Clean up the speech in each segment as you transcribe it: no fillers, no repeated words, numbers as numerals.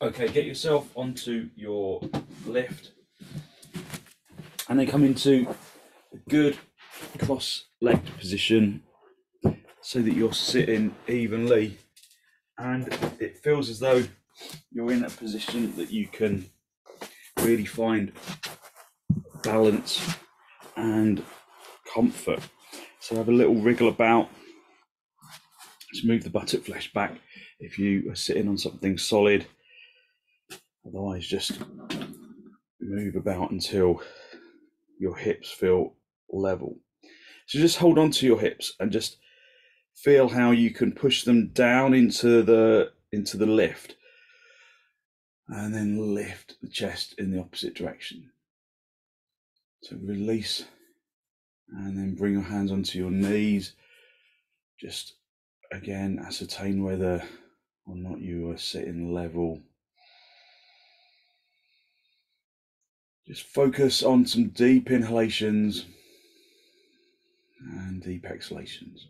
Okay, get yourself onto your lift and then come into a good cross-legged position so that you're sitting evenly and it feels as though you're in a position that you can really find balance and comfort. So have a little wriggle about, just move the buttock flesh back if you are sitting on something solid, otherwise just move about until your hips feel level. So just hold on to your hips and just feel how you can push them down into the lift and then lift the chest in the opposite direction. So release and then bring your hands onto your knees. Just again ascertain whether or not you are sitting level. Just focus on some deep inhalations and deep exhalations.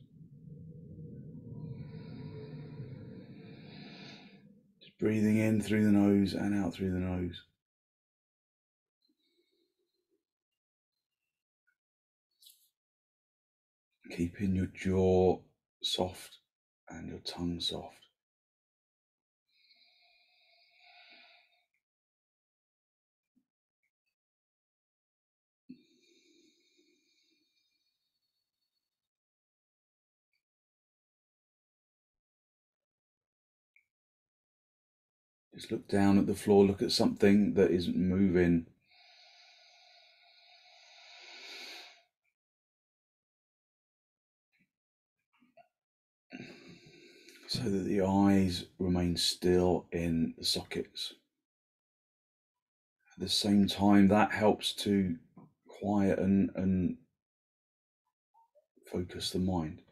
Just breathing in through the nose and out through the nose. Keeping your jaw soft and your tongue soft. Just look down at the floor, look at something that isn't moving. So that the eyes remain still in the sockets. At the same time, that helps to quieten and focus the mind.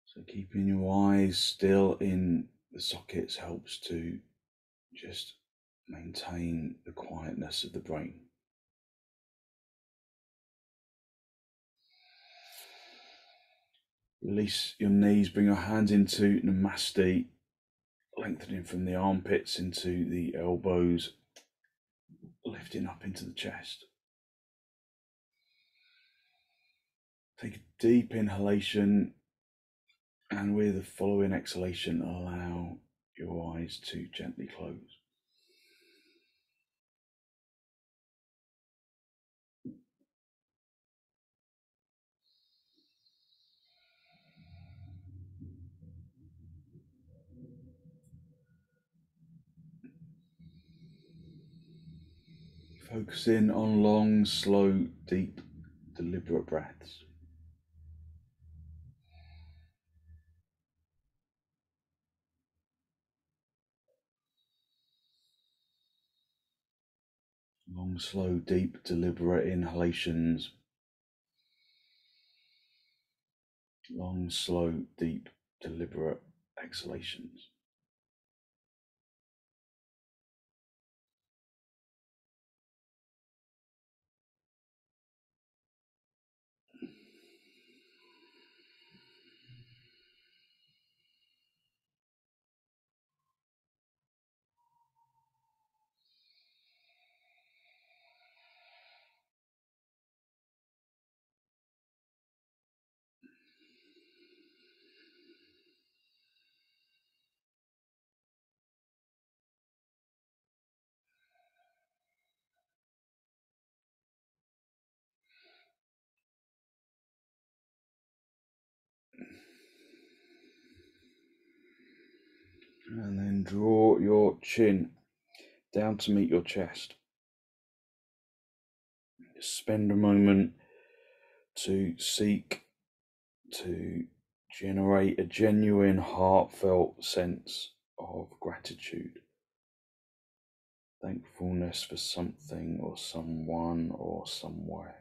So keeping your eyes still in the sockets helps to just maintain the quietness of the brain. Release your knees, bring your hands into Namaste, lengthening from the armpits into the elbows, lifting up into the chest. Take a deep inhalation, and with the following exhalation, allow your eyes to gently close. Focusing on long, slow, deep, deliberate breaths. Long, slow, deep, deliberate inhalations. Long, slow, deep, deliberate exhalations. And then draw your chin down to meet your chest. Just spend a moment to seek to generate a genuine, heartfelt sense of gratitude, thankfulness for something or someone or somewhere.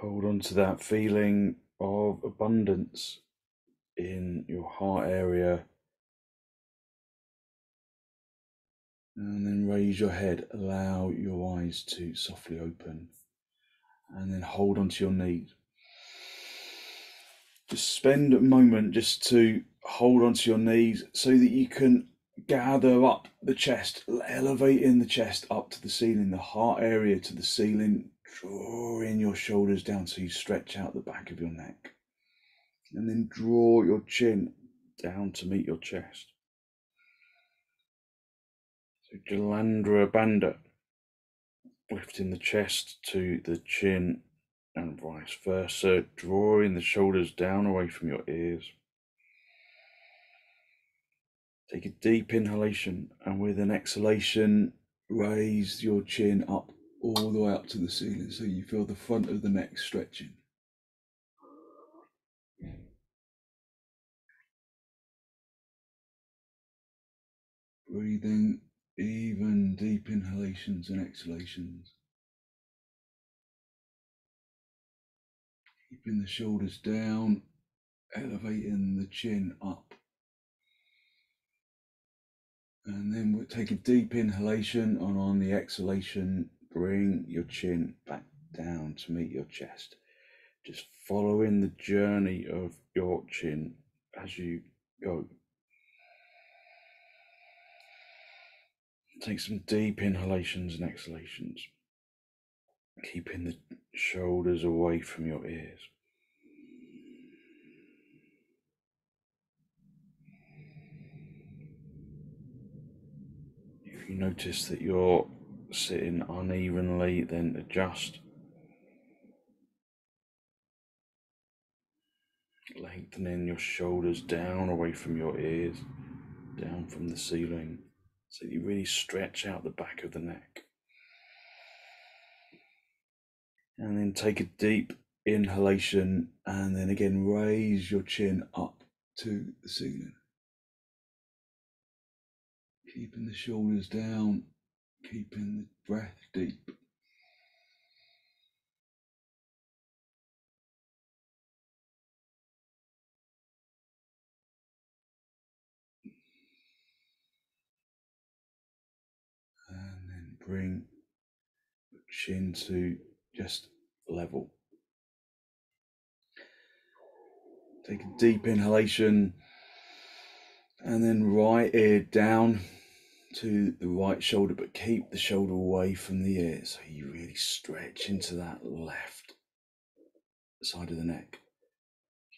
Hold on to that feeling of abundance in your heart area. And then raise your head, allow your eyes to softly open. And then hold onto your knees. Just spend a moment just to hold onto your knees so that you can gather up the chest, elevating the chest up to the ceiling, the heart area to the ceiling, drawing your shoulders down so you stretch out the back of your neck. And then draw your chin down to meet your chest. So Jalandhara Bandha, lifting the chest to the chin and vice versa, drawing the shoulders down away from your ears. Take a deep inhalation, and with an exhalation, raise your chin up all the way up to the ceiling so you feel the front of the neck stretching. Breathing even deep inhalations and exhalations. Keeping the shoulders down, elevating the chin up. And then we'll take a deep inhalation, and on the exhalation, bring your chin back down to meet your chest. Just following the journey of your chin as you go. Take some deep inhalations and exhalations, keeping the shoulders away from your ears. If you notice that you're sitting unevenly, then adjust. Lengthening your shoulders down away from your ears, down from the ceiling, so that you really stretch out the back of the neck. And then take a deep inhalation, and then again raise your chin up to the ceiling. Keeping the shoulders down, keeping the breath deep. And then bring the chin to just level. Take a deep inhalation, and then right ear down to the right shoulder, but keep the shoulder away from the ear so you really stretch into that left side of the neck.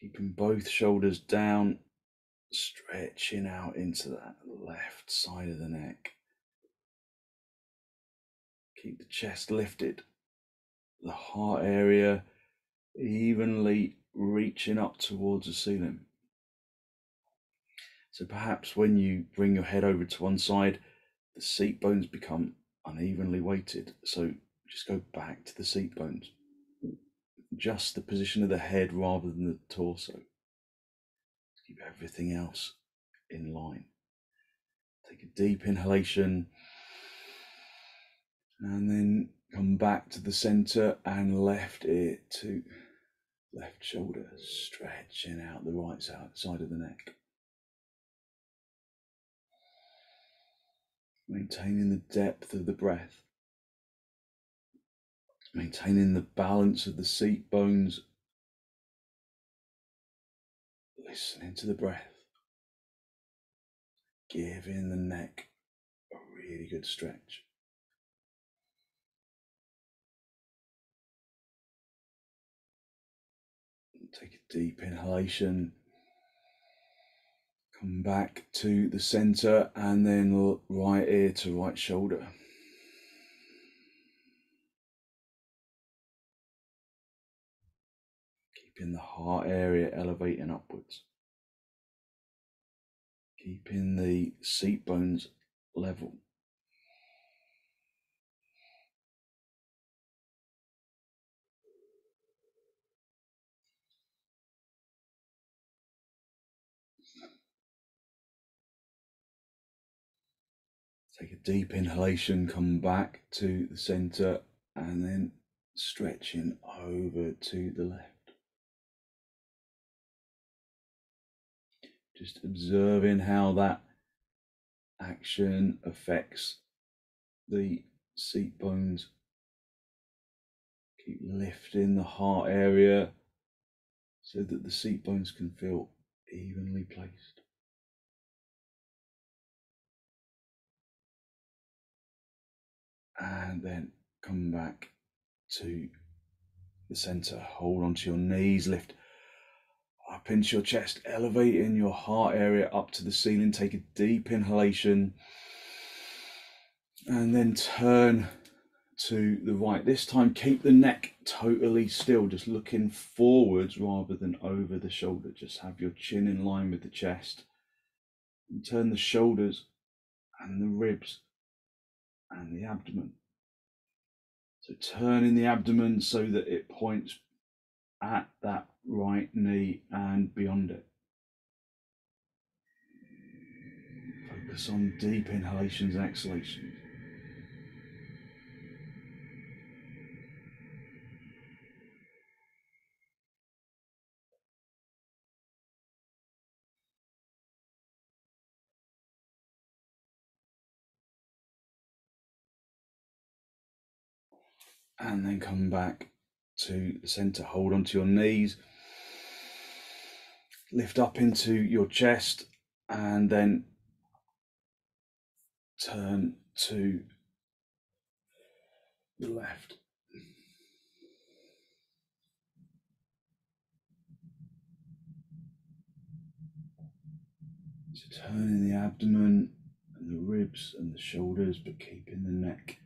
Keeping both shoulders down, stretching out into that left side of the neck. Keep the chest lifted, the heart area evenly reaching up towards the ceiling. So perhaps when you bring your head over to one side, the seat bones become unevenly weighted. So just go back to the seat bones. Just the position of the head rather than the torso. Keep everything else in line. Take a deep inhalation, and then come back to the center and left ear to left shoulder, stretching out the right side of the neck. Maintaining the depth of the breath. Maintaining the balance of the seat bones. Listening to the breath. Giving the neck a really good stretch. Take a deep inhalation. Come back to the center, and then right ear to right shoulder. Keeping the heart area elevating upwards. Keeping the seat bones level. Take a deep inhalation, come back to the center, and then stretching over to the left. Just observing how that action affects the seat bones. Keep lifting the heart area so that the seat bones can feel evenly placed. And then come back to the center. Hold onto your knees, lift up into your chest, elevating your heart area up to the ceiling. Take a deep inhalation and then turn to the right. This time keep the neck totally still, just looking forwards rather than over the shoulder. Just have your chin in line with the chest, and turn the shoulders and the ribs and the abdomen. So turning the abdomen so that it points at that right knee and beyond it. Focus on deep inhalations and exhalations. And then come back to the center. Hold onto your knees. Lift up into your chest and then turn to the left. So turning the abdomen and the ribs and the shoulders, but keeping the neck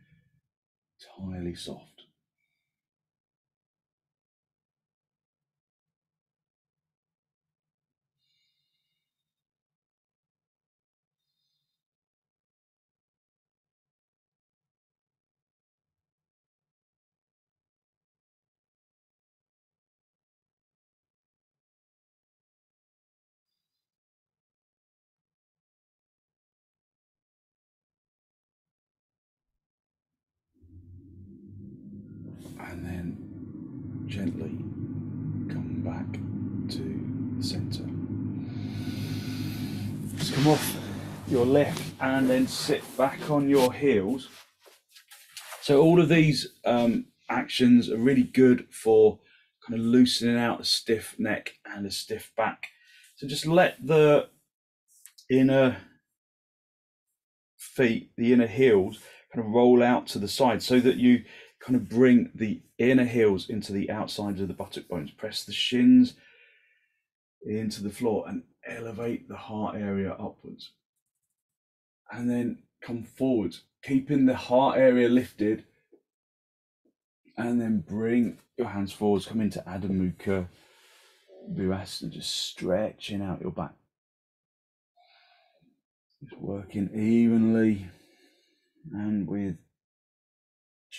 entirely soft. And then gently come back to the center. Just come off your left and then sit back on your heels. So all of these actions are really good for kind of loosening out a stiff neck and a stiff back. So just let the inner feet, the inner heels, kind of roll out to the side so that you kind of bring the inner heels into the outsides of the buttock bones. Press the shins into the floor and elevate the heart area upwards. And then come forwards, keeping the heart area lifted, and then bring your hands forwards. Come into Adho Mukha Virasana, just stretching out your back. Just working evenly and with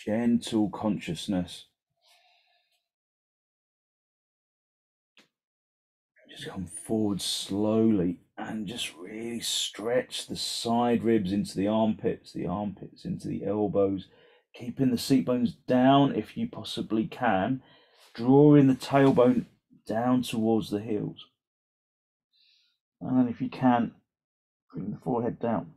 gentle consciousness. Just come forward slowly and just really stretch the side ribs into the armpits into the elbows, keeping the seat bones down if you possibly can, drawing the tailbone down towards the heels. And then if you can, bring the forehead down.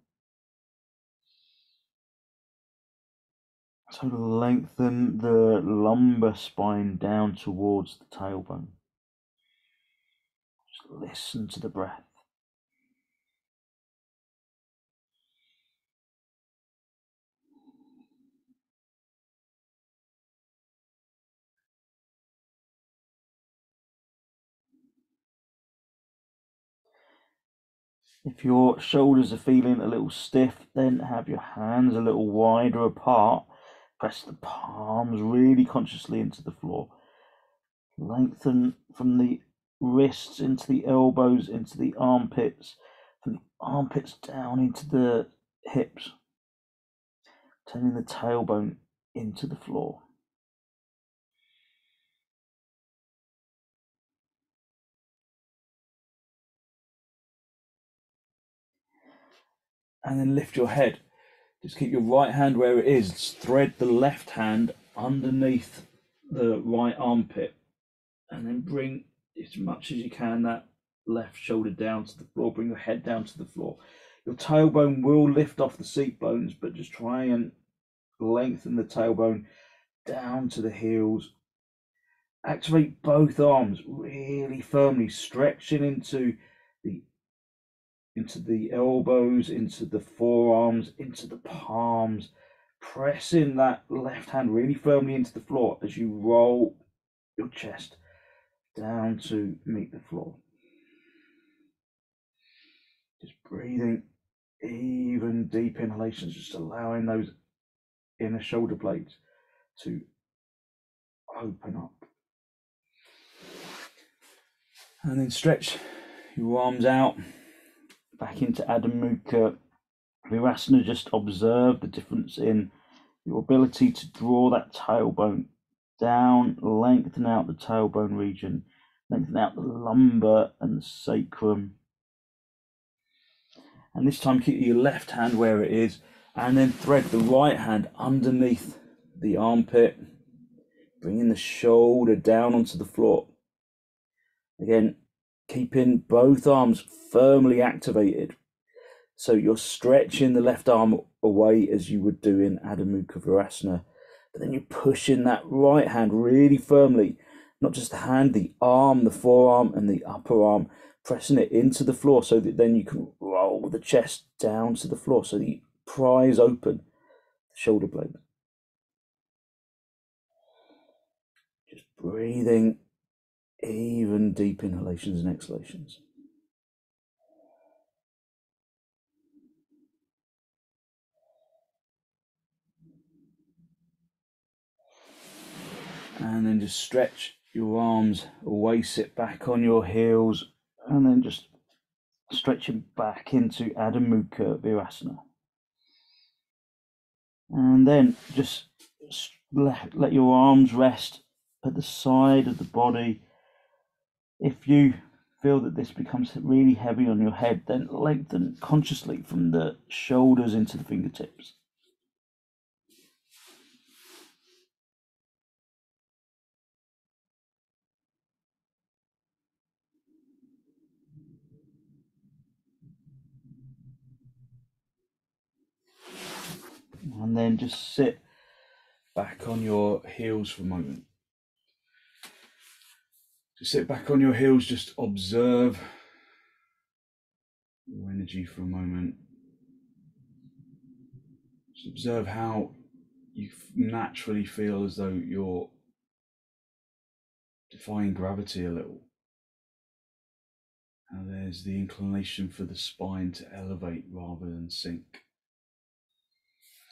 So lengthen the lumbar spine down towards the tailbone. Just listen to the breath. If your shoulders are feeling a little stiff, then have your hands a little wider apart. Press the palms really consciously into the floor. Lengthen from the wrists into the elbows, into the armpits, from the armpits down into the hips. Turning the tailbone into the floor. And then lift your head. Just keep your right hand where it is. Thread the left hand underneath the right armpit, and then bring as much as you can that left shoulder down to the floor. Bring your head down to the floor. Your tailbone will lift off the seat bones, but just try and lengthen the tailbone down to the heels. Activate both arms really firmly, stretching into the elbows, into the forearms, into the palms, pressing that left hand really firmly into the floor as you roll your chest down to meet the floor. Just breathing even deep inhalations, just allowing those inner shoulder blades to open up. And then stretch your arms out back into Adho Mukha Virasana. Just observe the difference in your ability to draw that tailbone down, lengthen out the tailbone region, lengthen out the lumbar and the sacrum. And this time keep your left hand where it is, and then thread the right hand underneath the armpit, bringing the shoulder down onto the floor. Again, keeping both arms firmly activated. So you're stretching the left arm away as you would do in Adho Mukha Virasana, but then you're pushing that right hand really firmly, not just the hand, the arm, the forearm and the upper arm, pressing it into the floor so that then you can roll the chest down to the floor so that you prise open the shoulder blade. Just breathing even deep inhalations and exhalations. And then just stretch your arms away, sit back on your heels, and then just stretching back into Adho Mukha Virasana. And then just let your arms rest at the side of the body. If you feel that this becomes really heavy on your head, then lengthen consciously from the shoulders into the fingertips. And then just sit back on your heels for a moment. Just sit back on your heels, just observe your energy for a moment. Just observe how you naturally feel as though you're defying gravity a little. How there's the inclination for the spine to elevate rather than sink.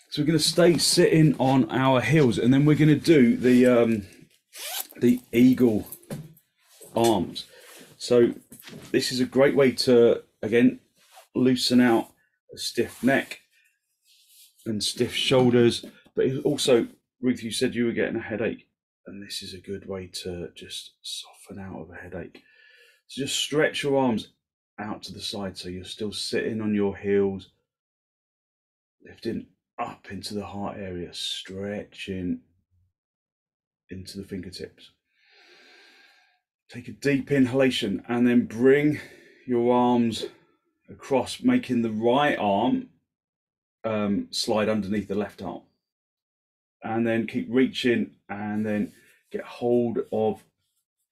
So we're going to stay sitting on our heels, and then we're going to do the eagle arms. So this is a great way to, again, loosen out a stiff neck and stiff shoulders, but also, Ruth, you said you were getting a headache, and this is a good way to just soften out of a headache. So just stretch your arms out to the side so you're still sitting on your heels, lifting up into the heart area, stretching into the fingertips. Take a deep inhalation and then bring your arms across, making the right arm slide underneath the left arm. And then keep reaching and then get hold of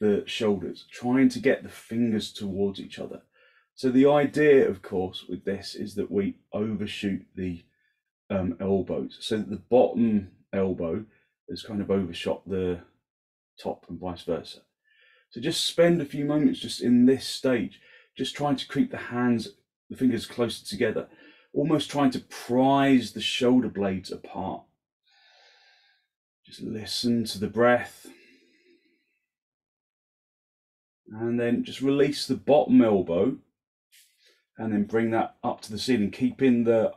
the shoulders, trying to get the fingers towards each other. So the idea, of course, with this is that we overshoot the elbows, so that the bottom elbow has kind of overshot the top and vice versa. So just spend a few moments just in this stage, just trying to keep the fingers closer together, almost trying to prise the shoulder blades apart. Just listen to the breath. And then just release the bottom elbow and then bring that up to the ceiling, keeping the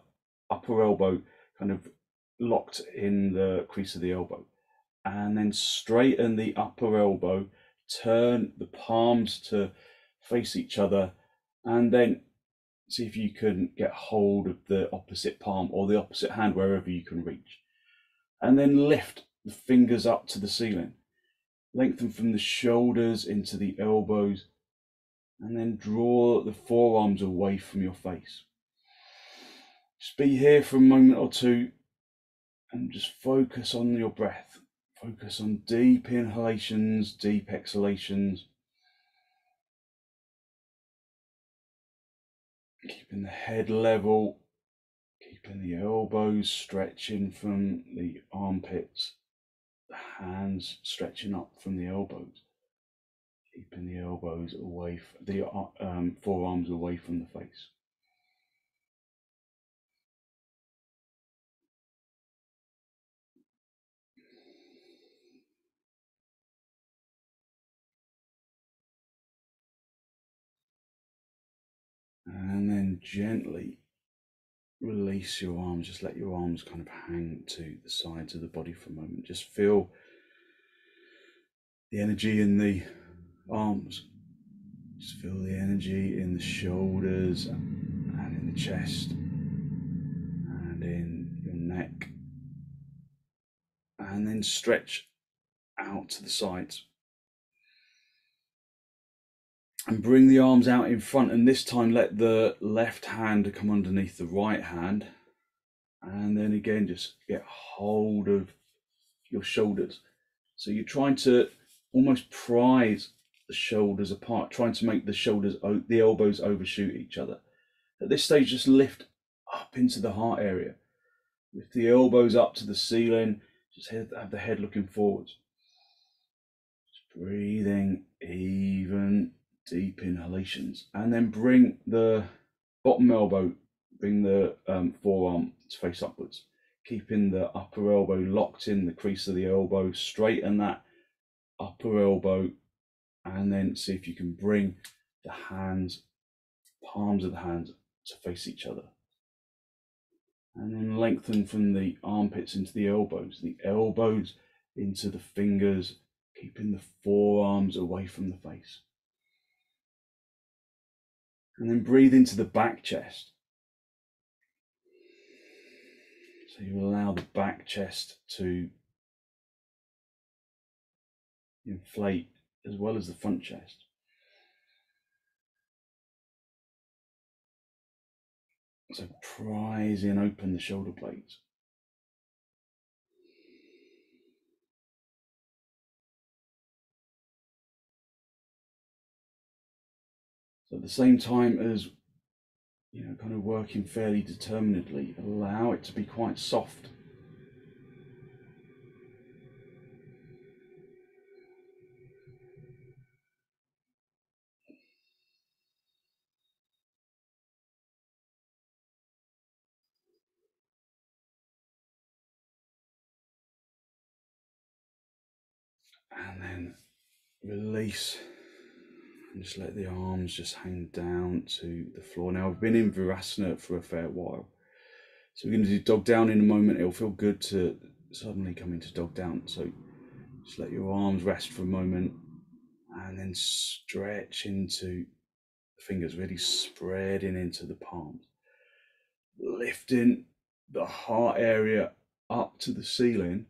upper elbow kind of locked in the crease of the elbow. And then straighten the upper elbow, turn the palms to face each other, and then see if you can get hold of the opposite palm or the opposite hand wherever you can reach. And then lift the fingers up to the ceiling. Lengthen from the shoulders into the elbows, and then draw the forearms away from your face. Just be here for a moment or two and just focus on your breath. Focus on deep inhalations, deep exhalations. Keeping the head level, keeping the elbows stretching from the armpits, the hands stretching up from the elbows. Keeping the elbows away, the forearms away from the face. And then gently release your arms. Just let your arms kind of hang to the sides of the body for a moment. Just feel the energy in the arms. Just feel the energy in the shoulders and in the chest and in your neck. And then stretch out to the sides. And bring the arms out in front, and this time let the left hand come underneath the right hand. And then again, just get hold of your shoulders. So you're trying to almost prise the shoulders apart, trying to make the shoulders, the elbows overshoot each other. At this stage, just lift up into the heart area. Lift the elbows up to the ceiling, just have the head looking forwards. Just breathing even deep inhalations, and then bring the bottom elbow, bring the forearm to face upwards, keeping the upper elbow locked in the crease of the elbow. Straighten that upper elbow, and then see if you can bring the hands, palms of the hands, to face each other. And then lengthen from the armpits into the elbows into the fingers, keeping the forearms away from the face. And then breathe into the back chest. So you allow the back chest to inflate as well as the front chest. So prising open the shoulder blades. So at the same time as, kind of working fairly determinedly, allow it to be quite soft. And then release and just let the arms just hang down to the floor. Now, I've been in virasana for a fair while, so we're going to do dog down in a moment. It'll feel good to suddenly come into dog down. So just let your arms rest for a moment, and then stretch into the fingers, really spreading into the palms, lifting the heart area up to the ceiling,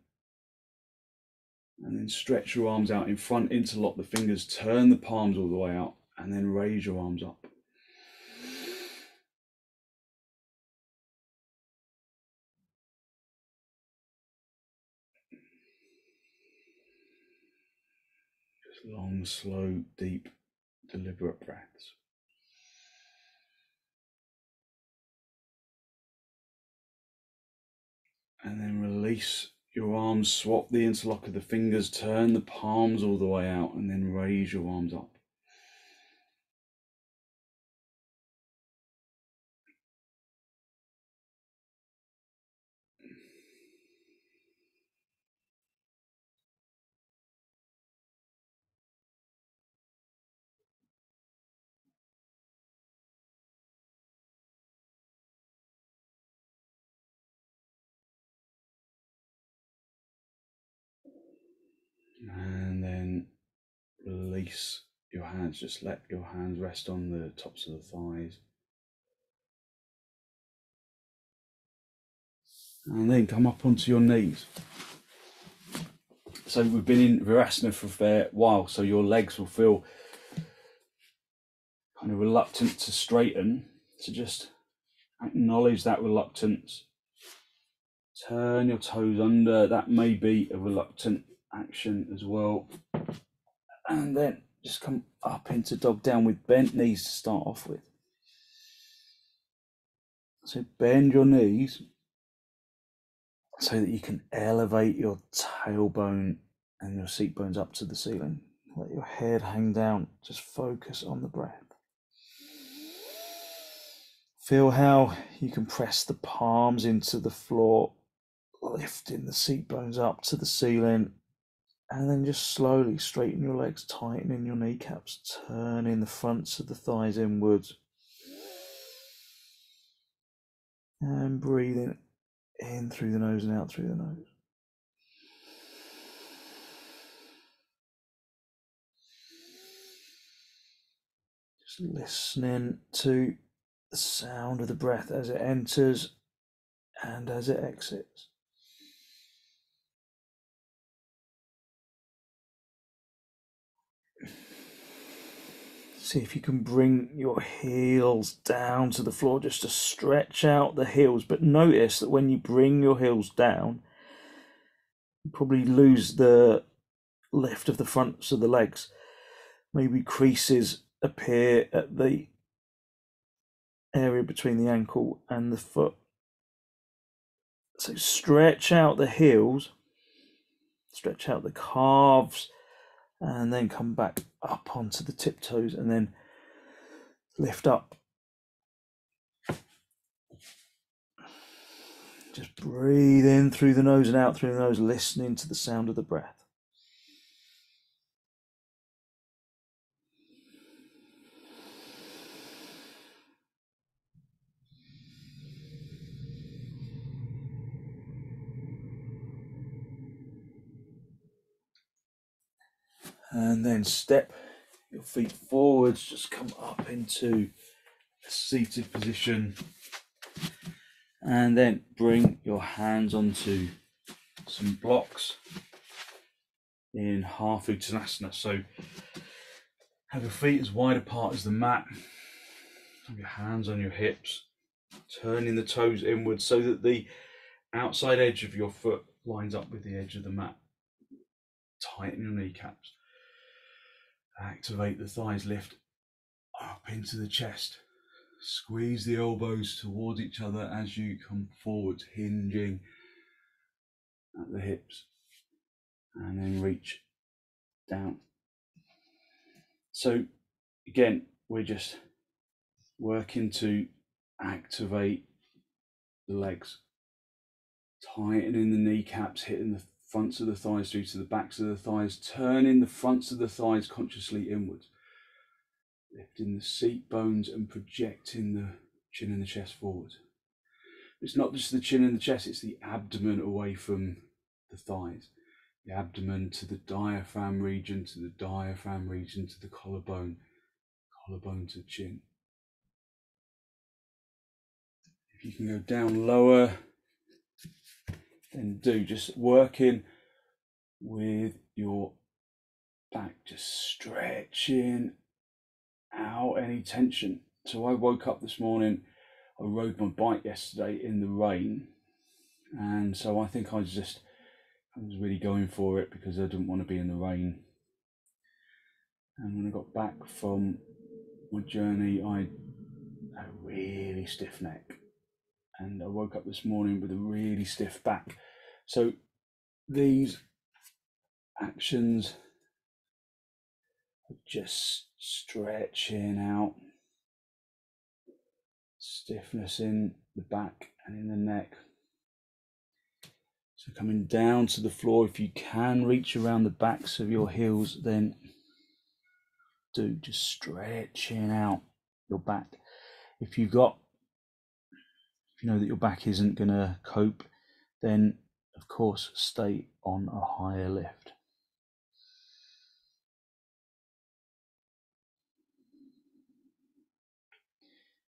and then stretch your arms out in front, interlock the fingers, turn the palms all the way out, and then raise your arms up. Just long, slow, deep, deliberate breaths. And then release your arms, swap the interlock of the fingers, turn the palms all the way out, and then raise your arms up. And then release your hands, just let your hands rest on the tops of the thighs. And then come up onto your knees. So we've been in virasana for a fair while, so your legs will feel kind of reluctant to straighten. So just acknowledge that reluctance. Turn your toes under. That may be a reluctant action as well. And then just come up into dog down with bent knees to start off with. So bend your knees so that you can elevate your tailbone and your seat bones up to the ceiling. Let your head hang down. Just focus on the breath. Feel how you can press the palms into the floor, lifting the seat bones up to the ceiling, and then just slowly straighten your legs, tightening your kneecaps, turning the fronts of the thighs inwards, and breathing in through the nose and out through the nose. Just listening to the sound of the breath as it enters and as it exits. See if you can bring your heels down to the floor just to stretch out the heels, but notice that when you bring your heels down, you probably lose the lift of the fronts of the legs. Maybe creases appear at the area between the ankle and the foot. So stretch out the heels, stretch out the calves, and then come back up onto the tiptoes and then lift up. Just breathe in through the nose and out through the nose, listening to the sound of the breath. And then step your feet forwards, just come up into a seated position. And then bring your hands onto some blocks in parsvottanasana. So have your feet as wide apart as the mat. Have your hands on your hips, turning the toes inwards so that the outside edge of your foot lines up with the edge of the mat. Tighten your kneecaps. Activate the thighs, lift up into the chest. Squeeze the elbows towards each other as you come forwards, hinging at the hips. And then reach down. So again, we're just working to activate the legs. Tightening the kneecaps, hitting the fronts of the thighs through to the backs of the thighs, turning the fronts of the thighs consciously inwards. Lifting the seat bones and projecting the chin and the chest forward. It's not just the chin and the chest, it's the abdomen away from the thighs. The abdomen to the diaphragm region, to the diaphragm region, to the collarbone, collarbone to the chin. If you can go down lower, then do. Just working with your back, just stretching out any tension. So I woke up this morning, I rode my bike yesterday in the rain, and so I think I was really going for it because I didn't want to be in the rain. And when I got back from my journey, I had a really stiff neck, and I woke up this morning with a really stiff back. So these actions are just stretching out stiffness in the back and in the neck. So coming down to the floor, if you can reach around the backs of your heels, then do. Just stretching out your back. If you know that your back isn't going to cope, then of course stay on a higher lift.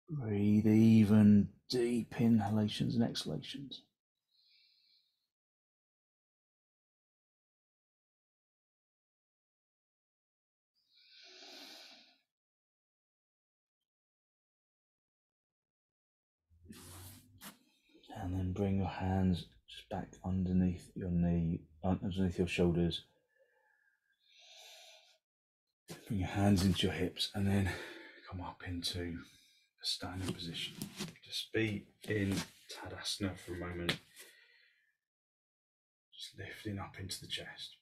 Breathe even deep inhalations and exhalations. And then bring your hands just back underneath your knee, underneath your shoulders. Bring your hands into your hips and then come up into a standing position. Just be in Tadasana for a moment. Just lifting up into the chest.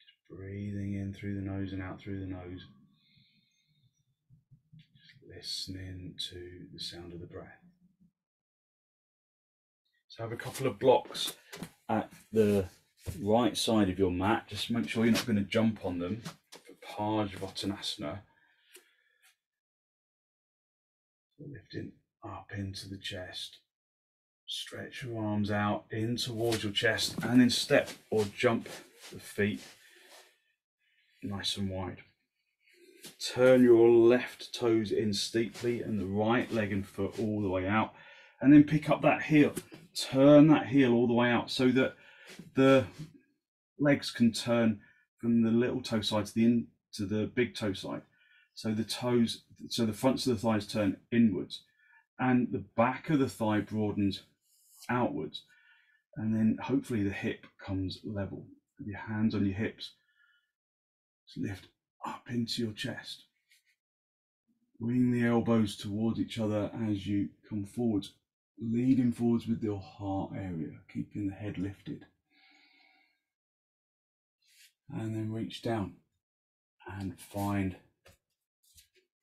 Just breathing in through the nose and out through the nose. Just listening to the sound of the breath. So have a couple of blocks at the right side of your mat. Just make sure you're not going to jump on them. For parsvottanasana. So lifting up into the chest. Stretch your arms out in towards your chest and then step or jump the feet nice and wide. Turn your left toes in steeply and the right leg and foot all the way out, and then pick up that heel. Turn that heel all the way out so that the legs can turn from the little toe side to the big toe side. So the toes, so the fronts of the thighs turn inwards and the back of the thigh broadens outwards, and then hopefully the hip comes level. With your hands on your hips, just lift up into your chest. Bring the elbows towards each other as you come forwards, leading forwards with your heart area, keeping the head lifted. And then reach down and find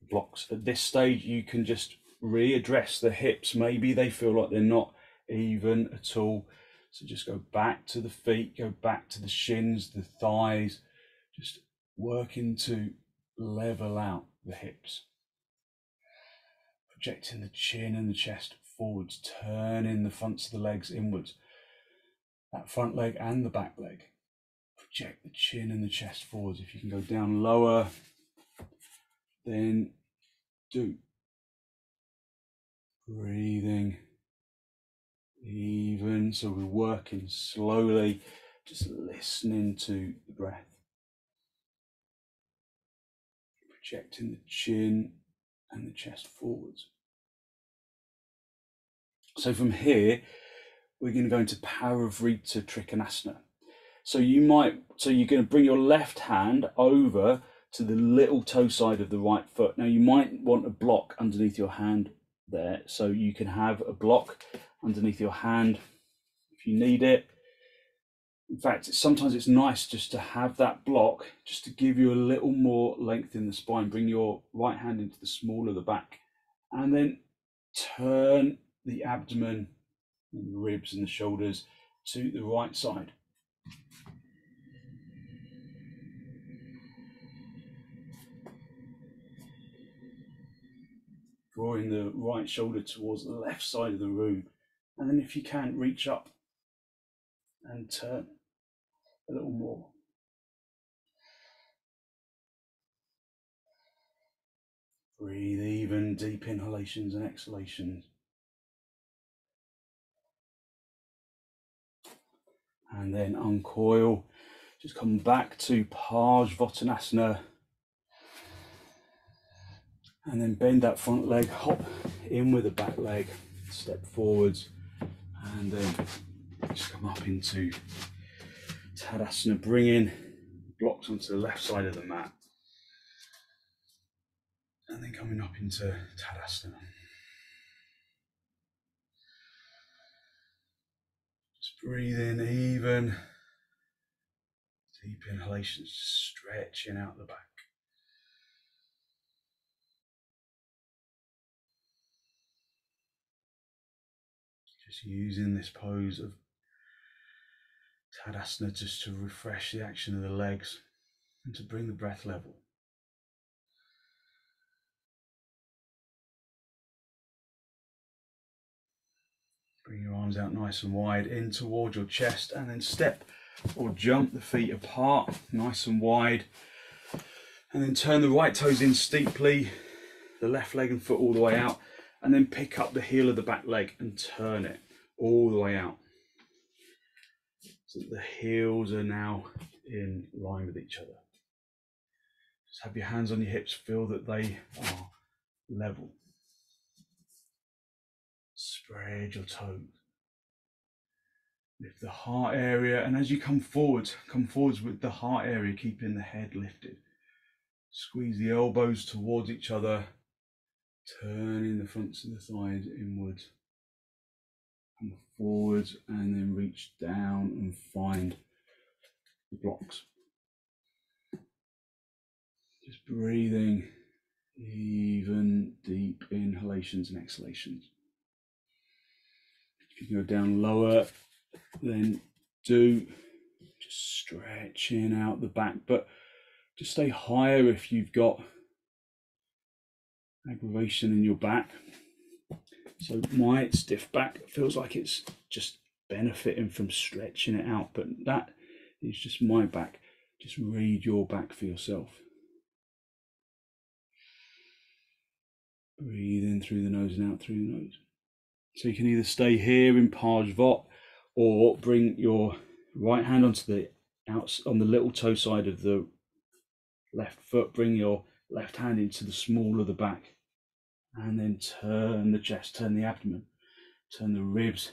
blocks. At this stage, you can just readdress the hips. Maybe they feel like they're not even at all. So just go back to the feet, go back to the shins, the thighs, just working to level out the hips. Projecting the chin and the chest forwards, turning the fronts of the legs inwards. That front leg and the back leg. Project the chin and the chest forwards. If you can go down lower, then do. Breathing even, so we're working slowly, just listening to the breath. Projecting the chin and the chest forwards. So from here, we're going to go into paravrtta trikonasana. So you're going to bring your left hand over to the little toe side of the right foot. Now you might want a block underneath your hand there, so you can have a block underneath your hand if you need it. In fact, sometimes it's nice just to have that block, just to give you a little more length in the spine. Bring your right hand into the small of the back, and then turn the abdomen and the ribs and the shoulders to the right side. Drawing the right shoulder towards the left side of the room, and then if you can, reach up and turn a little more. Breathe even, deep inhalations and exhalations. And then uncoil, just come back to parsvottanasana. And then bend that front leg, hop in with the back leg, step forwards, and then just come up into Tadasana, bringing blocks onto the left side of the mat. And then coming up into Tadasana. Just breathe in even, deep inhalations, stretching out the back. Just using this pose of Tadasana just to refresh the action of the legs and to bring the breath level. Bring your arms out nice and wide in towards your chest, and then step or jump the feet apart nice and wide, and then turn the right toes in steeply, the left leg and foot all the way out, and then pick up the heel of the back leg and turn it all the way out. So the heels are now in line with each other. Just have your hands on your hips, feel that they are level. Spread your toes. Lift the heart area, and as you come forwards with the heart area, keeping the head lifted. Squeeze the elbows towards each other, turning the fronts of the thighs inwards. Come forwards and then reach down and find the blocks. Just breathing even deep inhalations and exhalations. If you can go down lower, then do. Just stretching out the back, but just stay higher if you've got aggravation in your back. So my stiff back feels like it's just benefiting from stretching it out, but that is just my back. Just read your back for yourself. Breathe in through the nose and out through the nose. So you can either stay here in parsva or bring your right hand onto the on the little toe side of the left foot. Bring your left hand into the small of the back, and then turn the chest, turn the abdomen, turn the ribs,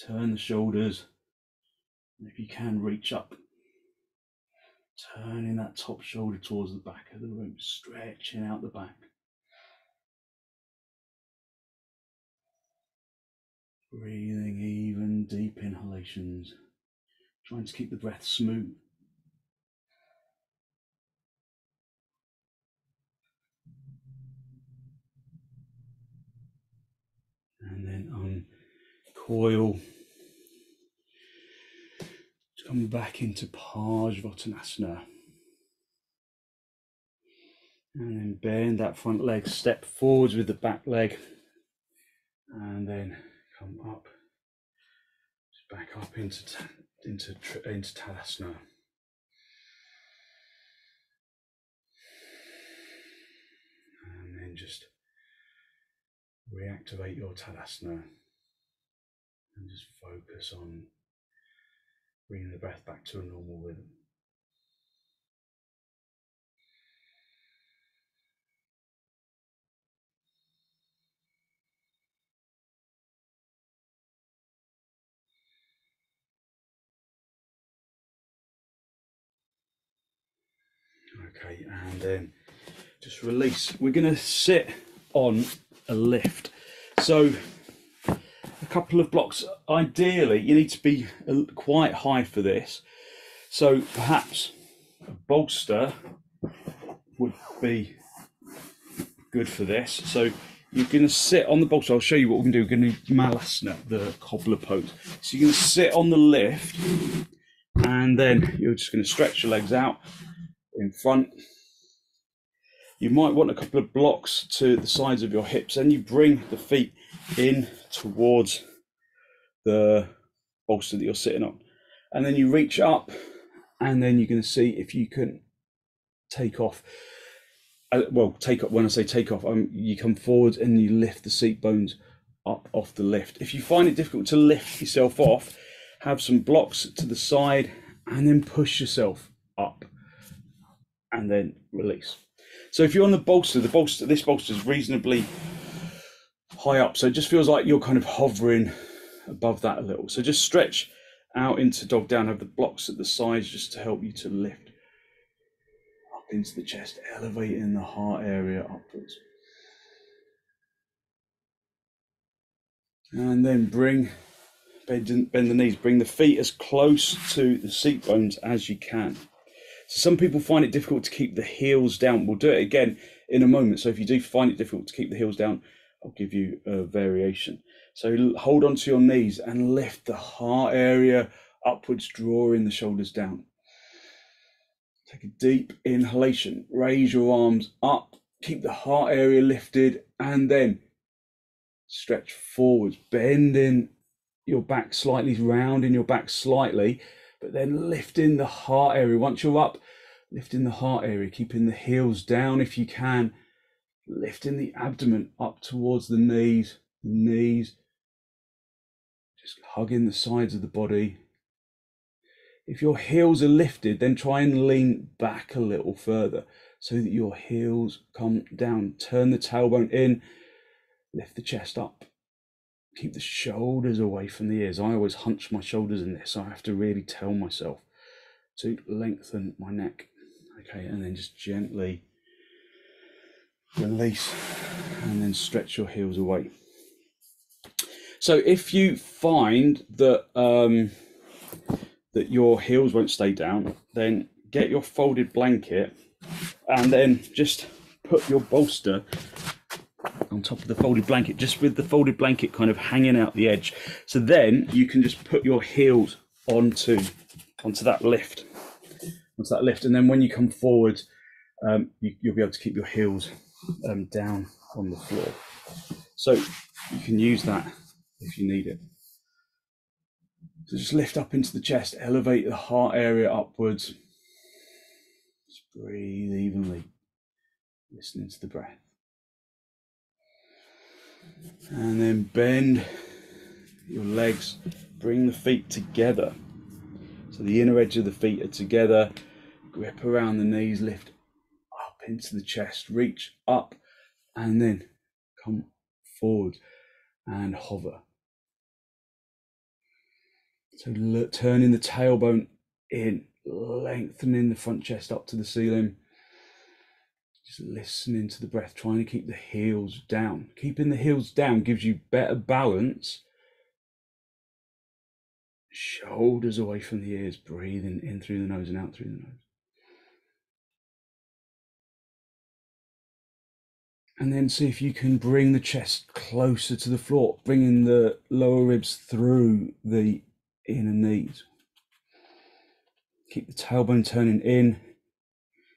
turn the shoulders, and if you can, reach up, turning that top shoulder towards the back of the room, stretching out the back. Breathing even deep inhalations, trying to keep the breath smooth. And then uncoil. Come back into parsvottanasana. And then bend that front leg, step forwards with the back leg. And then come up, just back up into tadasana. And then just reactivate your tadasana and just focus on bringing the breath back to a normal rhythm. Okay, and then just release. We're going to sit on a lift. So a couple of blocks. Ideally, you need to be quite high for this. So perhaps a bolster would be good for this. So you're going to sit on the bolster. I'll show you what we're going to do. We're going to do malasana, the cobbler pose. So you're going to sit on the lift, and then you're just going to stretch your legs out in front. You might want a couple of blocks to the sides of your hips, and you bring the feet in towards the bolster that you're sitting on, and then you reach up, and then you're going to see if you can take off. Well, take off. When I say take off, you come forward and you lift the seat bones up off the lift. If you find it difficult to lift yourself off, have some blocks to the side, and then push yourself up, and then release. So if you're on the bolster, this bolster is reasonably high up, so it just feels like you're kind of hovering above that a little. So just stretch out into dog down, have the blocks at the sides just to help you to lift up into the chest, elevating the heart area upwards. And then bend the knees, bring the feet as close to the seat bones as you can. So some people find it difficult to keep the heels down. We'll do it again in a moment. So if you do find it difficult to keep the heels down, I'll give you a variation. So hold onto your knees and lift the heart area upwards, drawing the shoulders down. Take a deep inhalation, raise your arms up, keep the heart area lifted, and then stretch forwards, bending your back slightly, rounding your back slightly, but then lifting the heart area. Once you're up, lifting the heart area, keeping the heels down if you can, lifting the abdomen up towards the knees, just hugging the sides of the body. If your heels are lifted, then try and lean back a little further so that your heels come down. Turn the tailbone in, lift the chest up. keep the shoulders away from the ears. I always hunch my shoulders in this, so I have to really tell myself to lengthen my neck. Okay, and then just gently release and then stretch your heels away. So if you find that that your heels won't stay down, then get your folded blanket and then just put your bolster on top of the folded blanket, just with the folded blanket kind of hanging out the edge. So then you can just put your heels onto that lift, and then when you come forward, you'll be able to keep your heels down on the floor. So you can use that if you need it. So just lift up into the chest, elevate the heart area upwards. Just breathe evenly, listening to the breath. And then bend your legs, bring the feet together. So the inner edge of the feet are together, grip around the knees, lift up into the chest, reach up, and then come forward and hover. So turning the tailbone in, lengthening the front chest up to the ceiling. Just listening to the breath, trying to keep the heels down. Keeping the heels down gives you better balance. Shoulders away from the ears, breathing in through the nose and out through the nose. And then see if you can bring the chest closer to the floor, bringing the lower ribs through the inner knees. Keep the tailbone turning in.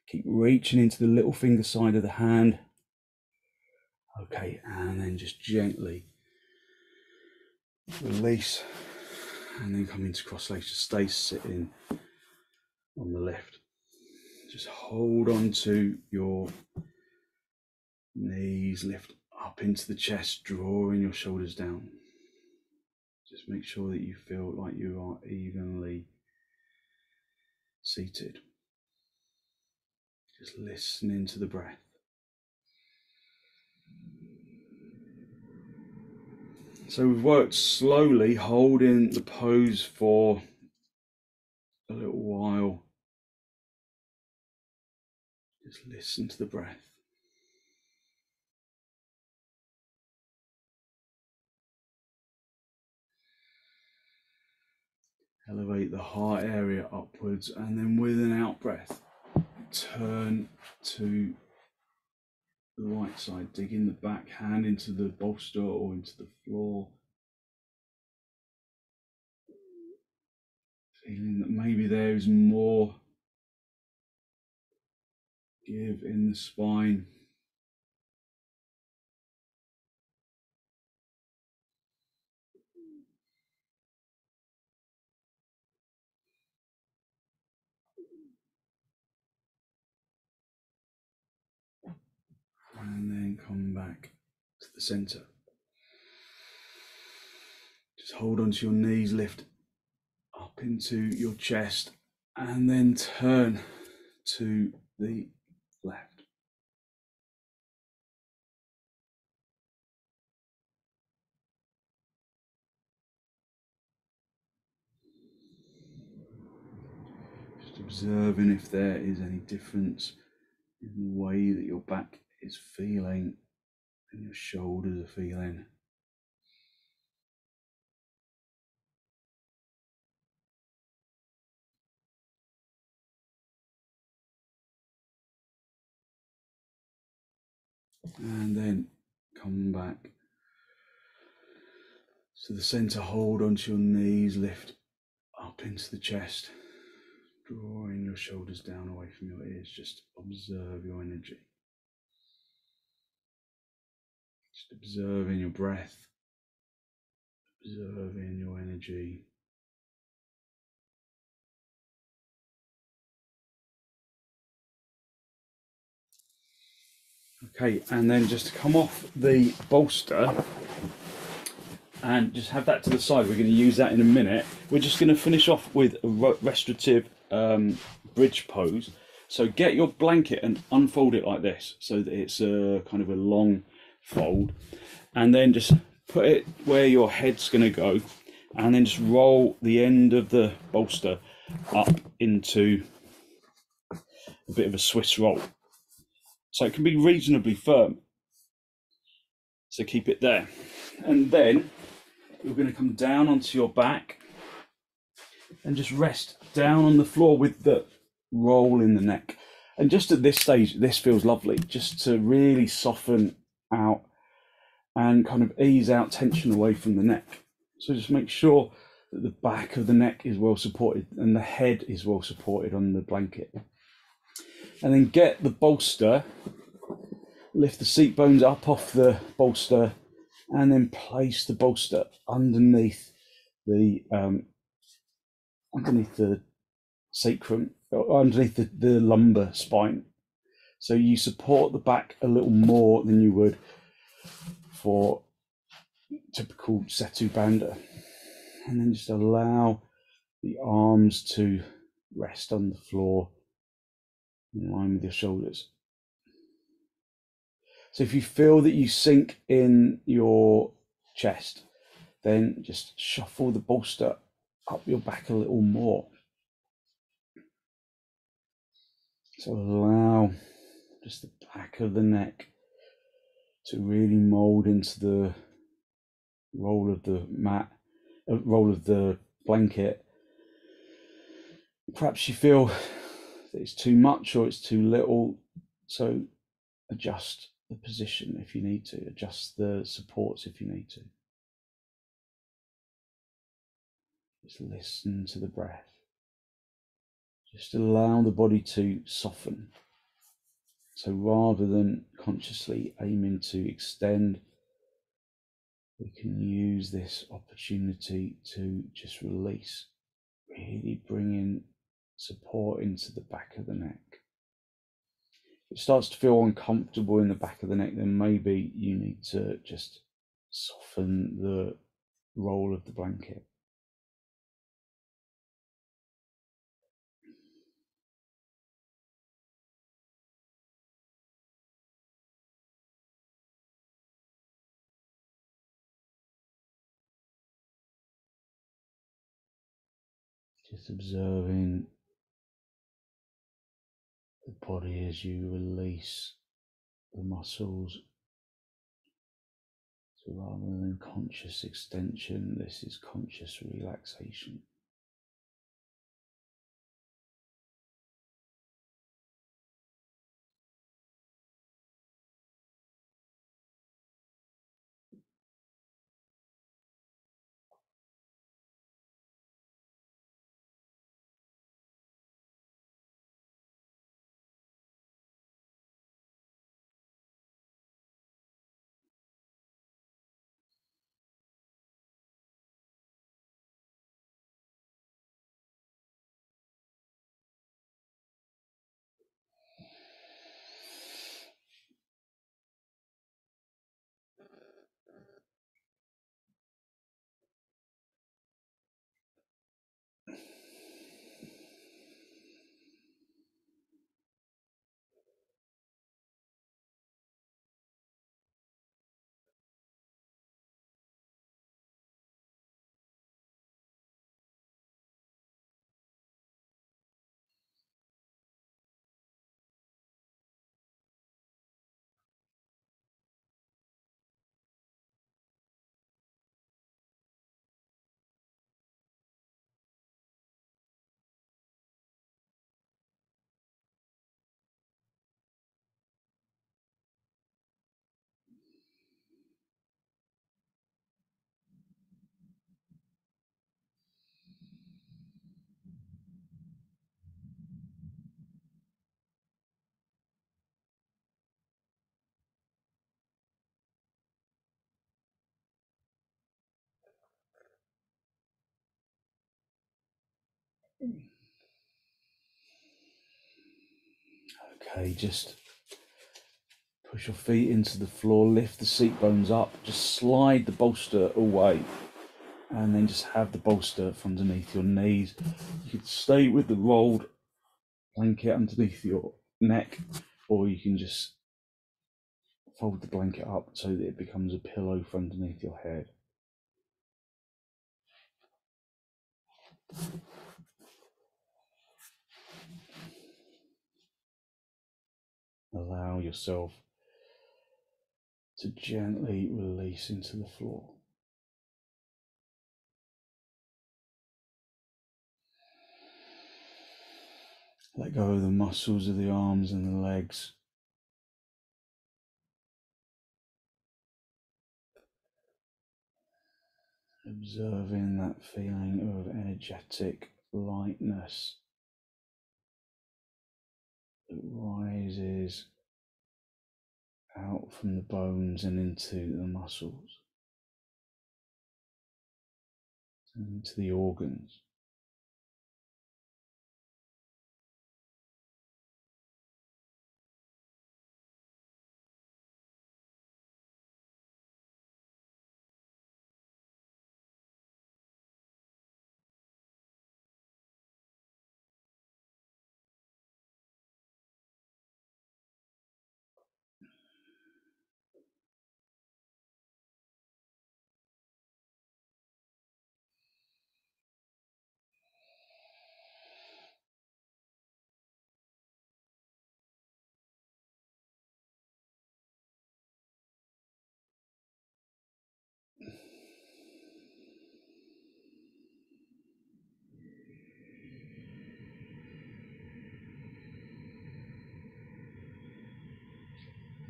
Keep reaching into the little finger side of the hand. Okay, and then just gently release and then come into cross legs. Just stay sitting on the lift. Just hold on to your knees, lift up into the chest, drawing your shoulders down. Just make sure that you feel like you are evenly seated. Just listening to the breath. So we've worked slowly, holding the pose for a little while. Just listen to the breath. Elevate the heart area upwards, and then with an out breath, turn to the right side, digging the back hand into the bolster or into the floor. Feeling that maybe there is more give in the spine. And then come back to the center. Just hold onto your knees, lift up into your chest, and then turn to the left. Just observing if there is any difference in the way that your back is feeling and your shoulders are feeling. And then come back to the center, hold onto your knees, lift up into the chest, drawing your shoulders down away from your ears. Just observe your energy. Just observing your breath, observing your energy. Okay, and then just come off the bolster and just have that to the side. We're going to use that in a minute. We're just going to finish off with a restorative bridge pose. So get your blanket and unfold it like this, so that it's a kind of a long fold, and then just put it where your head's going to go, and then just roll the end of the bolster up into a bit of a Swiss roll. So it can be reasonably firm. So keep it there. And then you're going to come down onto your back and just rest down on the floor with the roll in the neck. And just at this stage, this feels lovely, just to really soften out and kind of ease out tension away from the neck. So just make sure that the back of the neck is well supported and the head is well supported on the blanket. And then get the bolster, lift the seat bones up off the bolster, and then place the bolster underneath the sacrum, or underneath the lumbar spine. So you support the back a little more than you would for typical Setu Bandha. And then just allow the arms to rest on the floor in line with your shoulders. So if you feel that you sink in your chest, then just shuffle the bolster up your back a little more. So allow just the back of the neck to really mold into the roll of the roll of the blanket. Perhaps you feel that it's too much or it's too little, so adjust the position if you need to, adjust the supports if you need to. Just listen to the breath. Just allow the body to soften. So rather than consciously aiming to extend, we can use this opportunity to just release, really bring in support into the back of the neck. If it starts to feel uncomfortable in the back of the neck, then maybe you need to just soften the roll of the blanket. Just observing the body as you release the muscles. So rather than conscious extension, this is conscious relaxation. Okay, just push your feet into the floor, lift the seat bones up, just slide the bolster away, and then just have the bolster from underneath your knees. You can stay with the rolled blanket underneath your neck, or you can just fold the blanket up so that it becomes a pillow for underneath your head. Allow yourself to gently release into the floor. Let go of the muscles of the arms and the legs. Observing that feeling of energetic lightness that rises out from the bones and into the muscles and into the organs.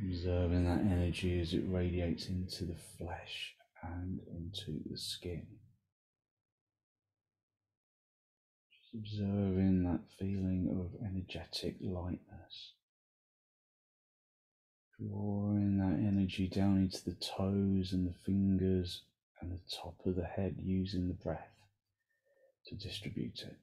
Observing that energy as it radiates into the flesh and into the skin. Just observing that feeling of energetic lightness. Drawing that energy down into the toes and the fingers and the top of the head, using the breath to distribute it.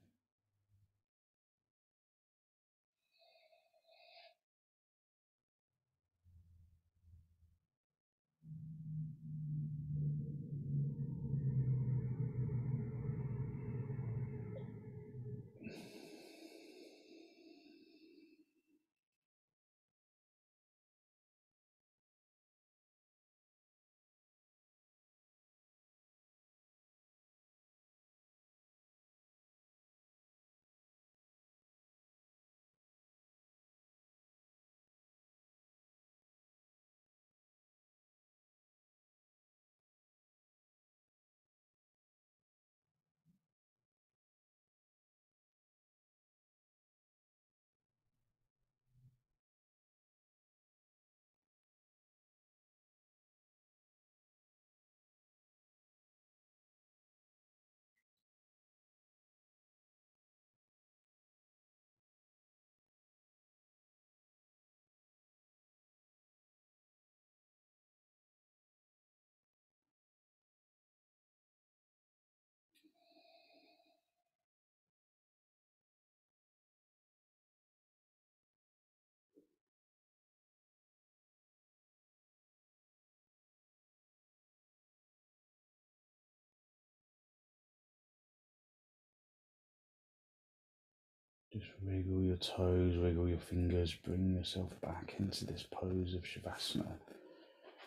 Just wriggle your toes, wriggle your fingers, bring yourself back into this pose of Shavasana.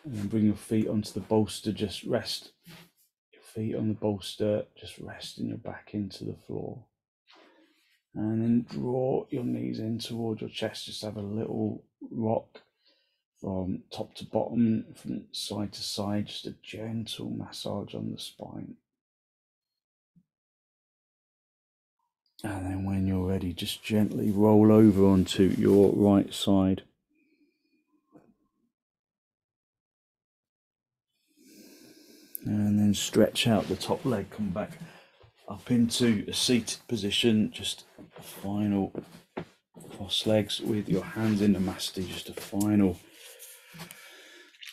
And then bring your feet onto the bolster, just rest your feet on the bolster, just resting your back into the floor. And then draw your knees in toward your chest, just have a little rock from top to bottom, from side to side, just a gentle massage on the spine. And then when you're ready, just gently roll over onto your right side. And then stretch out the top leg, come back up into a seated position, just a final cross legs with your hands in the Namaste, just a final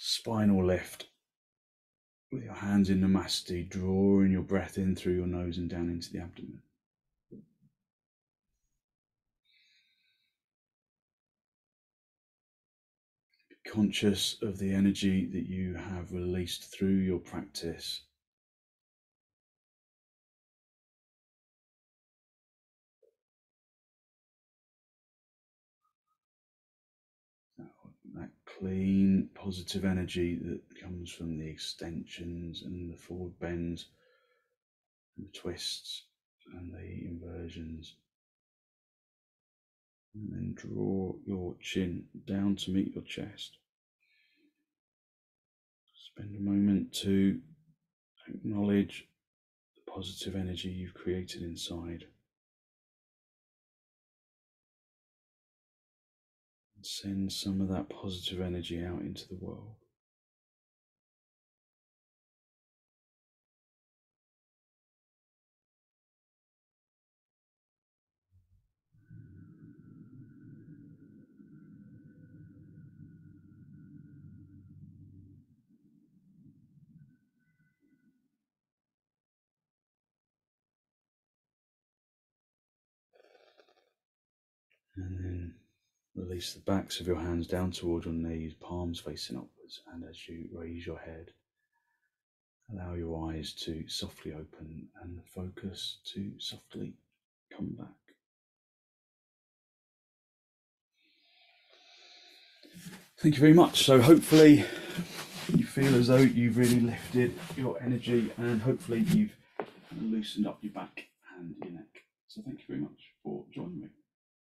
spinal lift with your hands in the Namaste, drawing your breath in through your nose and down into the abdomen. Be conscious of the energy that you have released through your practice. That clean, positive energy that comes from the extensions and the forward bends, and the twists and the inversions. And then draw your chin down to meet your chest. Spend a moment to acknowledge the positive energy you've created inside. And send some of that positive energy out into the world. And then release the backs of your hands down toward your knees, palms facing upwards. And as you raise your head, allow your eyes to softly open and the focus to softly come back. Thank you very much. So hopefully you feel as though you've really lifted your energy, and hopefully you've loosened up your back and your neck. So thank you very much for joining me.